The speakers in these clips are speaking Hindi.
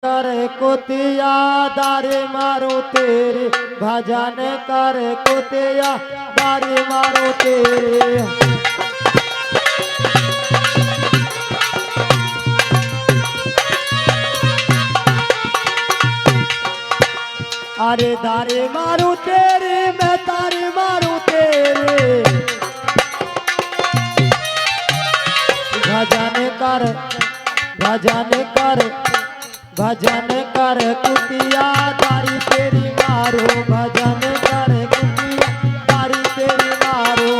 कर कुतिया दारी मारो तेरे भजन कर कुतिया दारी मारो तेरे। अरे दारी मारू तेरे मैं तारी मारू तेरे भजन कर भजन कर भजन कर कुतिया दारी तेरी मारो भजन कर कुतिया दारी तेरी मारो।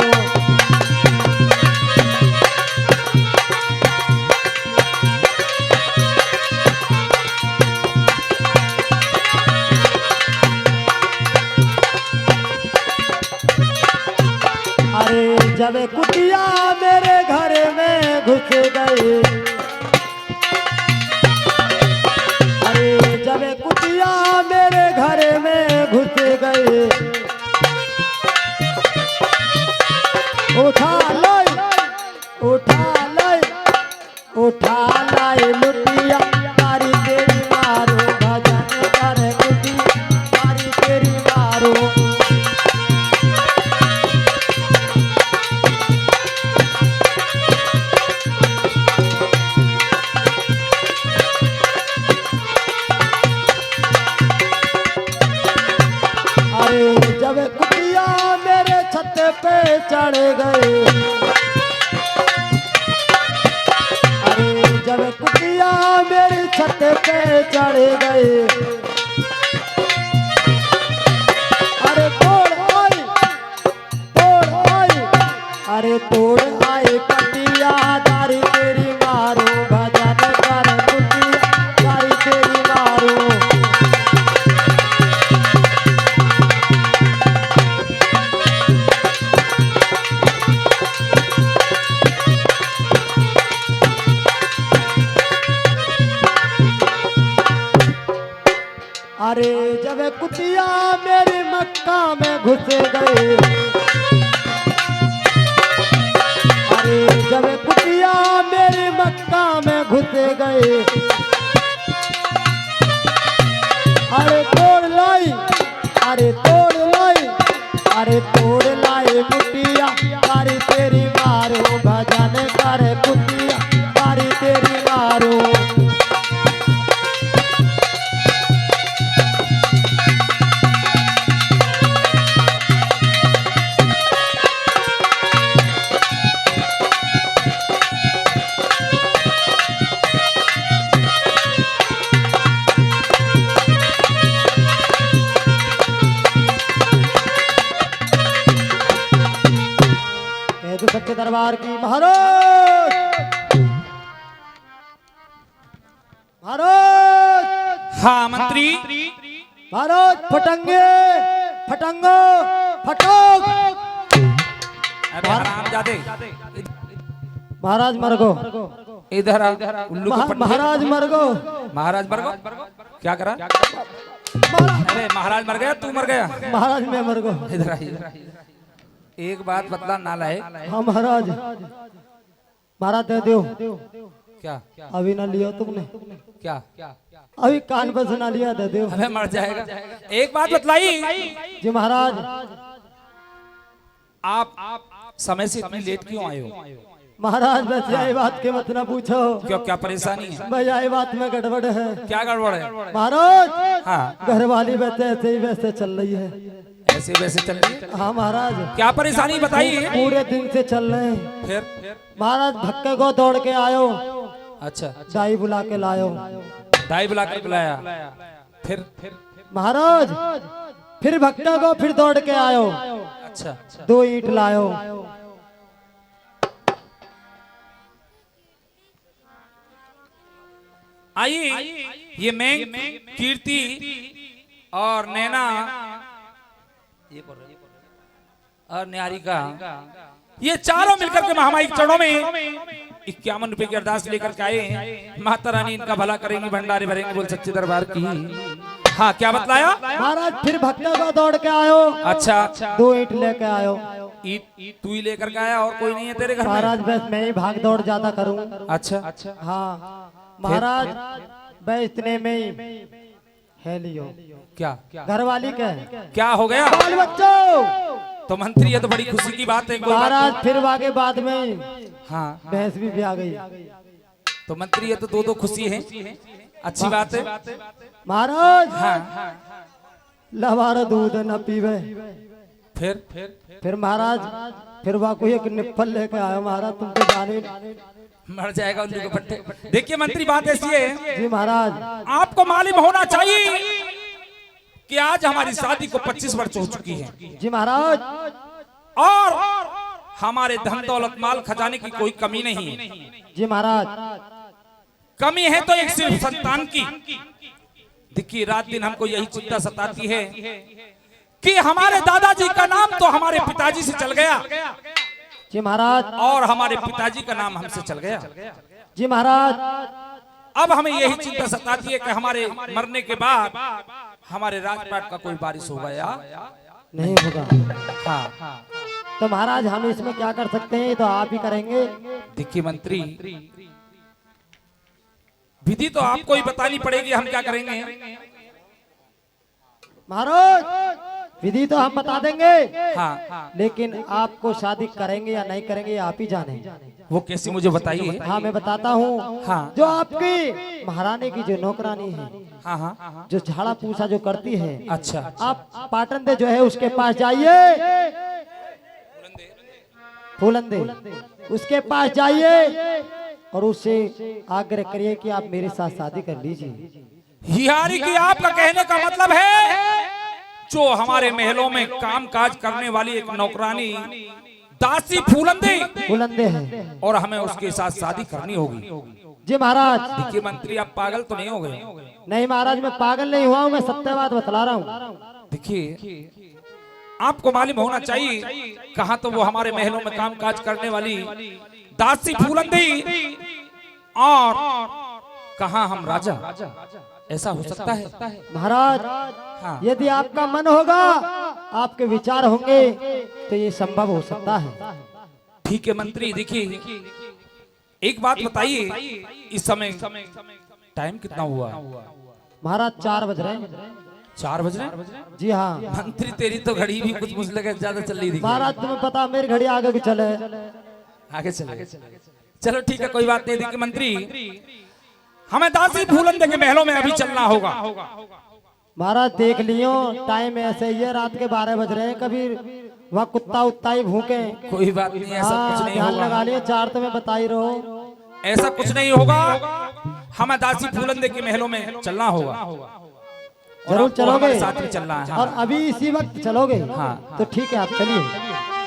अरे जब कुतिया मेरे घर में घुस गए, जब कुतिया मेरे घर में घुस गए, उठा लाई उठा लाई उठा लाई लुटिया तारी तेरी मारो भजन कर कुतिया तारी तेरी मारो। जब कुतिया मेरे छत पे चढ़ गए, अरे जब कुतिया मेरी छत पे चढ़ गए, अरे तोड़ आई अरे तोड़ आई पटिया दारी तेरी मारो भजन कर कुतिया दारी तेरी मारो। अरे जब कुतिया मेरी मक्का में घुस गए, अरे जब कुतिया मेरी मक्का में घुस गए, अरे तोड़ लाई अरे तोड़ लाई अरे तोड़ लाई कुतिया तारी तेरी मारो भजन कर कुतिया तारी तेरी मारो। सच्चे दरबार की महाराज महाराज। हाँ मंत्री महाराज फटंगे फटंगो फटो। जाते महाराज मरगो इधर उल्लू महाराज मरगो महाराज मरगो क्या करा? अरे महाराज मर गया तू मर गया? महाराज मैं मरगो। इधर आई एक बात बतला ना लाए। हाँ महाराज महाराज दे दो। क्या अभी ना लियो तुमने? क्या अभी कान पर सुना लिया दे दो। हमें मर जाएगा। एक बात बतलाई जी महाराज। आप समय से इतनी लेट क्यों आए हो? महाराज बस यही बात के मत ना पूछो। क्यों क्या परेशानी है? भैया ये बात में गड़बड़ है। क्या गड़बड़ है महाराज? हाँ घर वाली वैसे ऐसे ही वैसे चल रही है। ऐसे वैसे चल रही है? हाँ महाराज। क्या परेशानी बताइए। पूरे दिन से चल रहे हैं। फिर महाराज भक्के को दौड़ के आयो। अच्छा दाई बुला के लायो। दाई बुला के बुलाया फिर महाराज फिर भक्ता को फिर दौड़ के आयो। अच्छा 2 ईंट लायो। आइए ये मैं कीर्ति और नैना और न्यारिका ये चारों मिलकर के महामाई के चरणों में 51 रुपए की अरदास लेकर के आए हैं। माता रानी इनका भला करेंगी, भंडारे भरेंगे, बोल सच्चे दरबार की। हाँ क्या बतलाया महाराज? फिर भक्तों को दौड़ के आयो। अच्छा 2 ईंट लेके आयो। ईट तू ही लेकर के आया और कोई नहीं है तेरे घर में? महाराज बस मैं ही भाग दौड़ ज्यादा करूं। अच्छा हाँ महाराज बस इतने में ही है लियो। क्या घर वाली का क्या हो गया? बाल बच्चों। तो मंत्री, ये तो बड़ी खुशी की बात है। कोई बात महाराज फिर आगे बाद में नहीं। हाँ, भैंस भी आ गई। तो मंत्री, ये तो दो खुशी है, अच्छी बात है। महाराज हाँ, लवारा दूध न पीवे। फिर महाराज फिर वहाँ कोई एक निप्पल लेके आया। महाराज तुम तो जाने मर जाएगा उल्लू के पट्टे। देखिए मंत्री, बात ऐसी है जी महाराज, आपको मालूम होना चाहिए कि आज हमारी शादी को 25 वर्ष हो चुकी है जी महाराज। और हमारे धन दौलत माल खजाने की कोई कमी नहीं है। जी महाराज। कमी है तो एक सिर्फ संतान की। देखिए, रात दिन हमको यही चिंता सताती है कि हमारे दादाजी का नाम तो हमारे पिताजी से चल गया जी महाराज, और हमारे पिताजी का नाम हमसे चल गया जी महाराज। अब हमें यही चिंता सताती है कि हमारे मरने के बाद हमारे राजपाट का कोई वारिस होगा या नहीं होगा। हाँ, तो महाराज हम इसमें क्या कर सकते हैं? तो आप ही करेंगे। देखिए मंत्री, विधि तो आपको ही बतानी पड़ेगी, हम क्या करेंगे। महाराज विधि तो हम बता देंगे, हाँ, लेकिन आपको शादी करेंगे या नहीं करेंगे आप ही जाने। वो कैसी मुझे बताइए। हाँ मैं बताता हूँ। हाँ, जो आपकी महारानी की जो नौकरानी है, हाँ, हाँ, जो झाड़ा पूछा जो करती है, अच्छा, आप पाटन जो है उसके पास जाइए, फूलंदे उसके पास जाइए और उससे आग्रह करिए कि आप मेरे साथ शादी कर लीजिए। यानी कि आपका कहने का मतलब है जो हमारे महलों में काम काज करने वाली एक नौकरानी दासी फूलंदे है और हमें उसके साथ शादी करनी होगी। जी महाराज। देखिए मंत्री, आप पागल तो नहीं हो गए? नहीं महाराज, मैं पागल नहीं हुआ हूँ, मैं सत्य बात बतला रहा हूँ। देखिए, आपको मालूम होना चाहिए कहाँ तो वो हमारे महलों में काम काज करने वाली दासी फूलंदी और कहाँ हम राजा। ऐसा हो सकता है महाराज। हाँ, यदि आपका मन होगा, आपके विचार होंगे तो ये संभव हो सकता है। ठीक है मंत्री। देखिए, एक बात बताइए, इस समय टाइम कितना हुआ? महाराज 4 बज रहे हैं। 4 बज रहे? जी हाँ मंत्री, तेरी तो घड़ी भी कुछ मुझे लगा ज्यादा चल रही थी। महाराज तुम्हें पता मेरी घड़ी आगे भी चले। आगे चले, चलो ठीक है, कोई बात नहीं। देखिए मंत्री, हमें दासी फूलंदे के महलों में अभी चलना होगा। महाराज देख लियो, टाइम ऐसे ही है, रात के 12 बज रहे हैं। कभी वहाँ कुत्ता उत्ता ही भूखे। कोई बात नहीं, ऐसा कुछ नहीं ध्यान होगा। लगा लियो, 4 तो मैं बता ही रहो। ऐसा कुछ नहीं होगा, हमें दासी फूलंदे के महलों में चलना होगा। जरूर चलोगे? साथ में चलना है। और अभी इसी वक्त चलोगे? हाँ। तो ठीक है, आप चलिए।